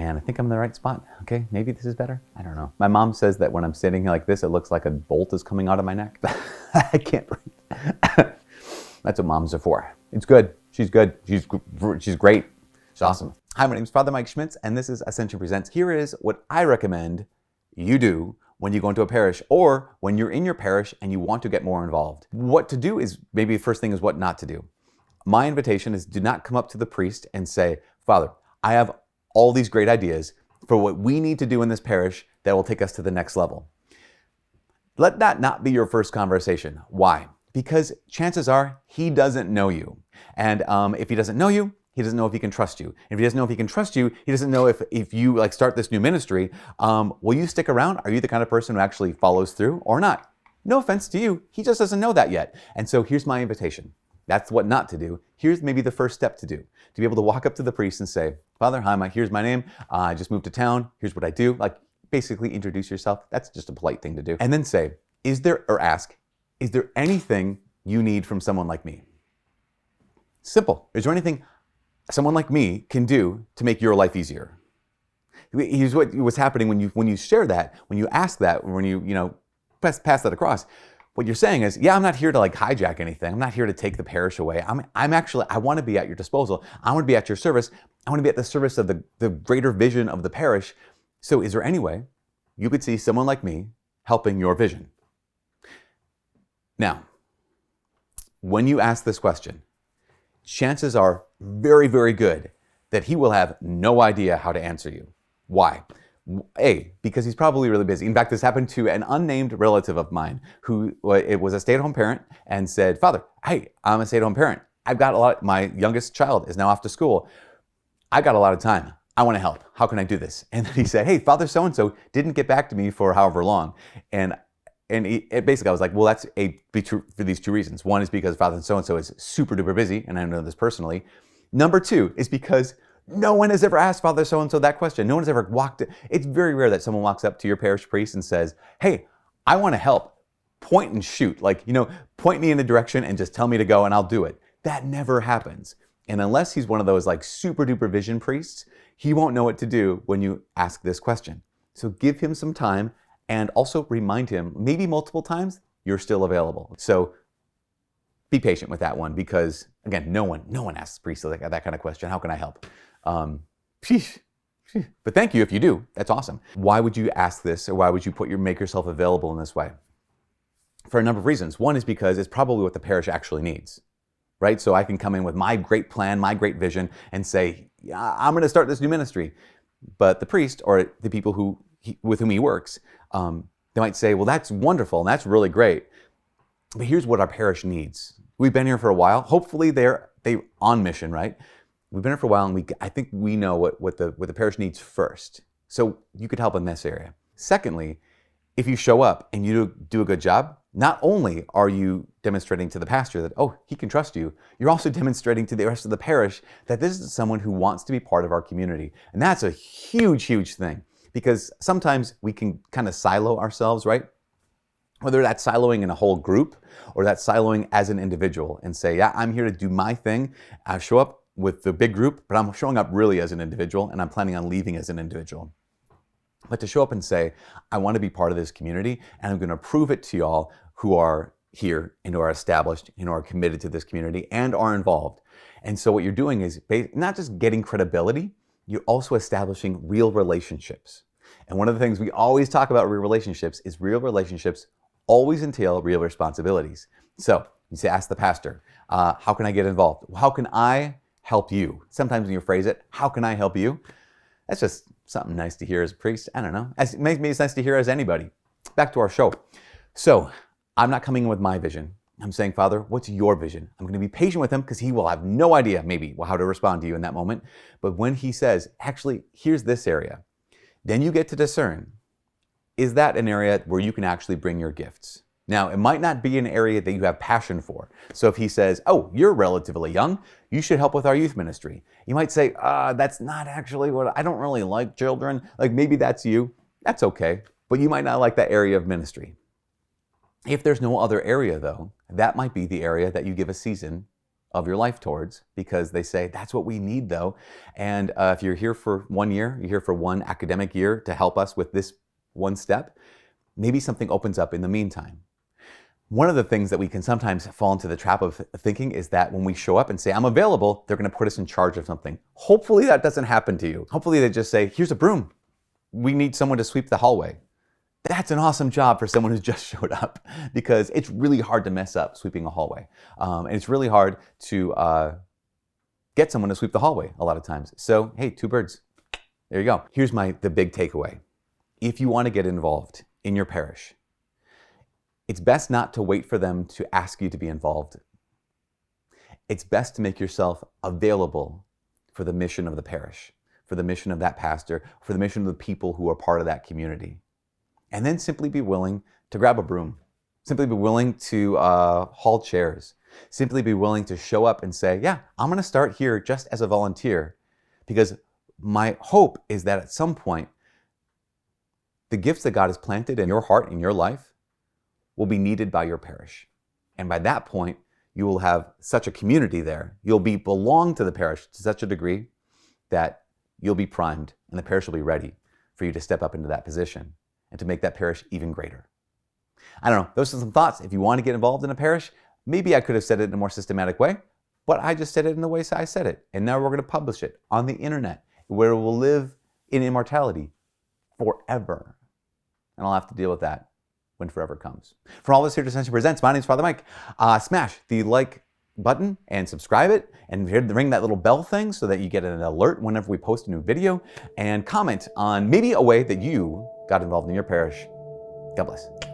And I think I'm in the right spot. Okay, maybe this is better. I don't know. My mom says that when I'm sitting like this, it looks like a bolt is coming out of my neck. I can't breathe. That's what moms are for. It's good. She's good. She's great. She's awesome. Hi, my name is Father Mike Schmitz, and this is Ascension Presents. Here is what I recommend you do when you go into a parish, or when you're in your parish and you want to get more involved. What to do is, maybe the first thing is what not to do. My invitation is, do not come up to the priest and say, Father, I have all these great ideas for what we need to do in this parish that will take us to the next level. Let that not be your first conversation. Why? Because chances are he doesn't know you. And if he doesn't know you, he doesn't know if he can trust you. If he doesn't know if he can trust you, he doesn't know if you like start this new ministry, will you stick around? Are you the kind of person who actually follows through or not? No offense to you, he just doesn't know that yet. And so here's my invitation. That's what not to do. Here's maybe the first step to do. To be able to walk up to the priest and say, Father, hi, here's my name. I just moved to town. Here's what I do. Like, basically introduce yourself. That's just a polite thing to do. And then say, ask, is there anything you need from someone like me? Simple. Is there anything someone like me can do to make your life easier? Here's what's happening when you share that, when you ask that, when you pass that across. What you're saying is, yeah, I'm not here to like hijack anything. I'm not here to take the parish away. I want to be at your disposal. I want to be at your service. I want to be at the service of the greater vision of the parish. So is there any way you could see someone like me helping your vision? Now, when you ask this question, chances are very, very good that he will have no idea how to answer you. Why? A, because he's probably really busy. In fact, this happened to an unnamed relative of mine who was a stay-at-home parent and said, Father, hey, I'm a stay-at-home parent. My youngest child is now off to school. I got a lot of time. I want to help. How can I do this? And then he said, hey, Father so-and-so didn't get back to me for however long. And basically I was like, well, that's be true for these two reasons. One is because Father so-and-so is super duper busy, and I know this personally. Number two is because no one has ever asked Father so-and-so that question. No one has ever it's very rare that someone walks up to your parish priest and says, hey, I want to help. Point and shoot. Like, point me in a direction and just tell me to go and I'll do it. That never happens. And unless he's one of those like super duper vision priests, he won't know what to do when you ask this question. So give him some time and also remind him, maybe multiple times, you're still available. So be patient with that one, because again, no one asks priests that kind of question. How can I help? But thank you if you do. That's awesome. Why would you ask this, or why would you make yourself available in this way? For a number of reasons. One is because it's probably what the parish actually needs, right? So I can come in with my great plan, my great vision, and say, yeah, I'm going to start this new ministry. But the priest, or the people with whom he works, they might say, well, that's wonderful and that's really great, but here's what our parish needs. We've been here for a while. Hopefully they're on mission, right? We've been here for a while, and I think we know what the parish needs first. So you could help in this area. Secondly, if you show up and you do a good job, not only are you demonstrating to the pastor that, oh, he can trust you, you're also demonstrating to the rest of the parish that this is someone who wants to be part of our community. And that's a huge, huge thing, because sometimes we can kind of silo ourselves, right? Whether that's siloing in a whole group or that's siloing as an individual and say, yeah, I'm here to do my thing. I show up with the big group, but I'm showing up really as an individual, and I'm planning on leaving as an individual. But to show up and say, I want to be part of this community, and I'm going to prove it to y'all who are here and who are established and who are committed to this community and are involved. And so what you're doing is not just getting credibility, you're also establishing real relationships. And one of the things we always talk about real relationships is real relationships always entail real responsibilities. So you say, ask the pastor, how can I get involved? How can I help you? Sometimes when you phrase it, how can I help you? That's just something nice to hear as a priest. I don't know. Maybe it's nice to hear as anybody. Back to our show. So I'm not coming in with my vision. I'm saying, Father, what's your vision? I'm going to be patient with him because he will have no idea maybe how to respond to you in that moment. But when he says, actually, here's this area, then you get to discern, is that an area where you can actually bring your gifts? Now, it might not be an area that you have passion for. So if he says, oh, you're relatively young, you should help with our youth ministry. You might say, that's not actually I don't really like children. Like maybe that's you. That's okay. But you might not like that area of ministry. If there's no other area though, that might be the area that you give a season of your life towards, because they say that's what we need though. And if you're here for 1 year, you're here for 1 academic year to help us with this one step, maybe something opens up in the meantime. One of the things that we can sometimes fall into the trap of thinking is that when we show up and say, I'm available, they're going to put us in charge of something. Hopefully that doesn't happen to you. Hopefully they just say, here's a broom. We need someone to sweep the hallway. That's an awesome job for someone who's just showed up, because it's really hard to mess up sweeping a hallway. And it's really hard to get someone to sweep the hallway a lot of times. So, hey, 2 birds. There you go. Here's the big takeaway. If you want to get involved in your parish, it's best not to wait for them to ask you to be involved. It's best to make yourself available for the mission of the parish, for the mission of that pastor, for the mission of the people who are part of that community. And then simply be willing to grab a broom. Simply be willing to haul chairs. Simply be willing to show up and say, yeah, I'm going to start here just as a volunteer, because my hope is that at some point, the gifts that God has planted in your heart, in your life, will be needed by your parish. And by that point, you will have such a community there. You'll belong to the parish to such a degree that you'll be primed and the parish will be ready for you to step up into that position and to make that parish even greater. I don't know, those are some thoughts. If you want to get involved in a parish, maybe I could have said it in a more systematic way, but I just said it in the way I said it. And now we're going to publish it on the internet, where it will live in immortality forever. And I'll have to deal with that when forever comes. From all of us here at Ascension Presents, my name is Father Mike. Smash the like button and subscribe it, and ring that little bell thing so that you get an alert whenever we post a new video, and comment on maybe a way that you got involved in your parish. God bless.